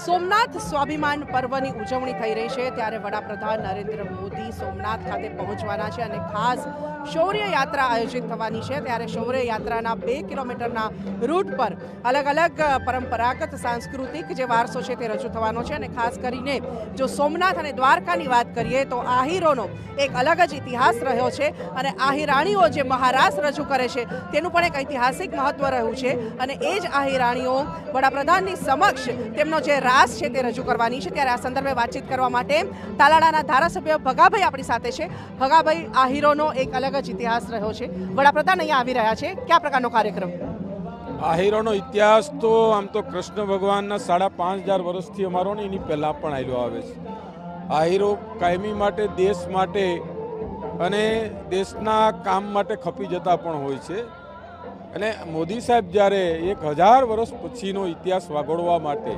સોમનાથ સ્વાભિમાન પર્વની ઉજવણી થઈ રહી છે ત્યારે વડાપ્રધાન નરેન્દ્ર મોદી સોમનાથ ખાતે પહોંચવાના છે અને ખાસ શૌર્ય યાત્રા આયોજિત થવાની છે। ત્યારે શૌર્ય યાત્રાના 2 કિલોમીટરના રૂટ પર અલગ અલગ પરંપરાગત સાંસ્કૃતિક જે વારસો છે તે રજૂ થવાનો છે અને ખાસ કરીને જો સોમનાથ અને દ્વારકાની વાત કરીએ તો આહીરોનો એક અલગ જ ઇતિહાસ રહ્યો છે અને આહીરાણીઓ જે મહારાસ રજૂ કરે છે તેનું પણ એક ઐતિહાસિક મહત્વ રહ્યું છે અને એ જ આહીરાણીઓ વડાપ્રધાનની સમક્ષ તેમનો જે રાસ છે તે રજૂ કરવાની છે। ત્યારે આ સંદર્ભે વાતચીત કરવા માટે તાલાળાના ધારાસભ્ય ભગાભાઈ આપણી સાથે છે। ભગાભાઈ, આહીરોનો એક અલગ જ ઇતિહાસ રહ્યો છે, વડાપ્રધાન અહીંયા આવી રહ્યા છે, કયા પ્રકારનો કાર્યક્રમ? આહીરોનો ઇતિહાસ તો આમ તો કૃષ્ણ ભગવાનના 5,500 વર્ષથી અમારો ને એની પહેલાં પણ આવેલો આવે છે। આહીરો કાયમી માટે દેશ માટે અને દેશના કામ માટે ખપી જતા પણ હોય છે અને મોદી સાહેબ જ્યારે 1000 વર્ષ પછીનો ઇતિહાસ વાગોળવા માટે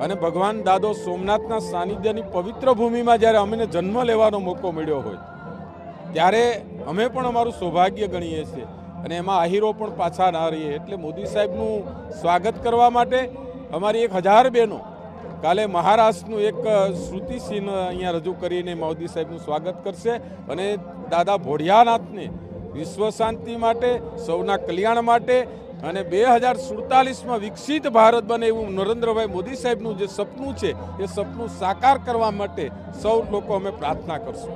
અને ભગવાન દાદો સોમનાથના સાનિધ્યની પવિત્ર ભૂમિમાં જ્યારે અમને જન્મ લેવાનો મોકો મળ્યો હોય ત્યારે અમે પણ અમારું સૌભાગ્ય ગણીએ છીએ અને એમાં આહીરો પણ પાછા ના રહીએ। એટલે મોદી સાહેબનું સ્વાગત કરવા માટે અમારી 1000 બહેનો કાલે મહારાષ્ટ્રનું એક શ્રુતિ સીન અહીંયા રજૂ કરીને મોદી સાહેબનું સ્વાગત કરશે અને દાદા ભોળિયાનાથને વિશ્વ શાંતિ માટે, સૌના કલ્યાણ માટે અને 2047માં વિકસિત ભારત બને એવું નરેન્દ્રભાઈ મોદી સાહેબનું જે સપનું છે એ સપનું સાકાર કરવા માટે સૌ લોકો અમે પ્રાર્થના કરશું।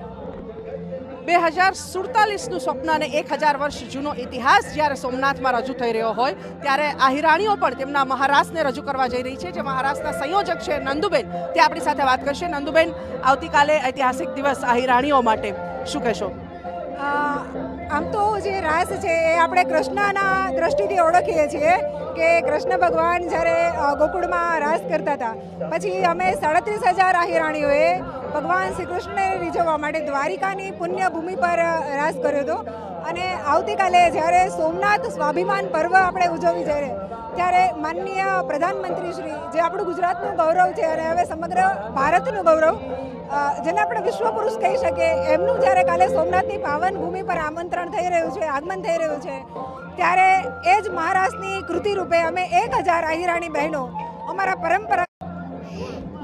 2047નું સ્વપ્ન અને 1000 વર્ષ જૂનો ઇતિહાસ જ્યારે સોમનાથમાં રજૂ થઈ રહ્યો હોય ત્યારે આહીરાણીઓ પણ તેમના મહારાસને રજૂ કરવા જઈ રહી છે। જે મહારાસના સંયોજક છે નંદુબેન, તે આપણી સાથે વાત કરશે। નંદુબેન, આવતીકાલે ઐતિહાસિક દિવસ આહીરાણીઓ માટે, શું કહેશો? આમ તો જે રાસ છે એ આપણે કૃષ્ણના દ્રષ્ટિથી ઓળખીએ છીએ કે કૃષ્ણ ભગવાન જ્યારે ગોકુળમાં રાસ કરતા હતા પછી અમે 37,000 આહીરાણીઓએ ભગવાન શ્રી કૃષ્ણને રીઝવવા માટે દ્વારિકાની પુણ્ય ભૂમિ પર રાસ કર્યો હતો અને આવતીકાલે જ્યારે સોમનાથ સ્વાભિમાન પર્વ આપણે ઉજવવી જઈ રહ્યા ત્યારે માનનીય પ્રધાનમંત્રી શ્રી, જે આપણું ગુજરાતનું ગૌરવ છે અને હવે સમગ્ર ભારતનું ગૌરવ, જેને આપણે વિશ્વ પુરુષ કહી શકીએ, એમનું જ્યારે કાલે સોમનાથની પાવન ભૂમિ પર આમંત્રણ થઈ રહ્યું છે, આગમન થઈ રહ્યું છે, ત્યારે એ જ મહારાષ્ટ્રની કૃતિ રૂપે અમે 1000 આહીરાણી બહેનો અમારા પરંપરા.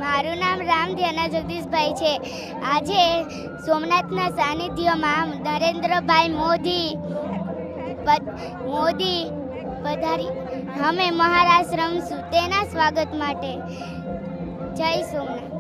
મારું નામ રામધ્યાના જગદીશભાઈ છે। આજે સોમનાથના સાનિધ્યમાં નરેન્દ્રભાઈ મોદી પધારી અમે મહારાસ રમશું તેના સ્વાગત માટે જય સોમનાથ।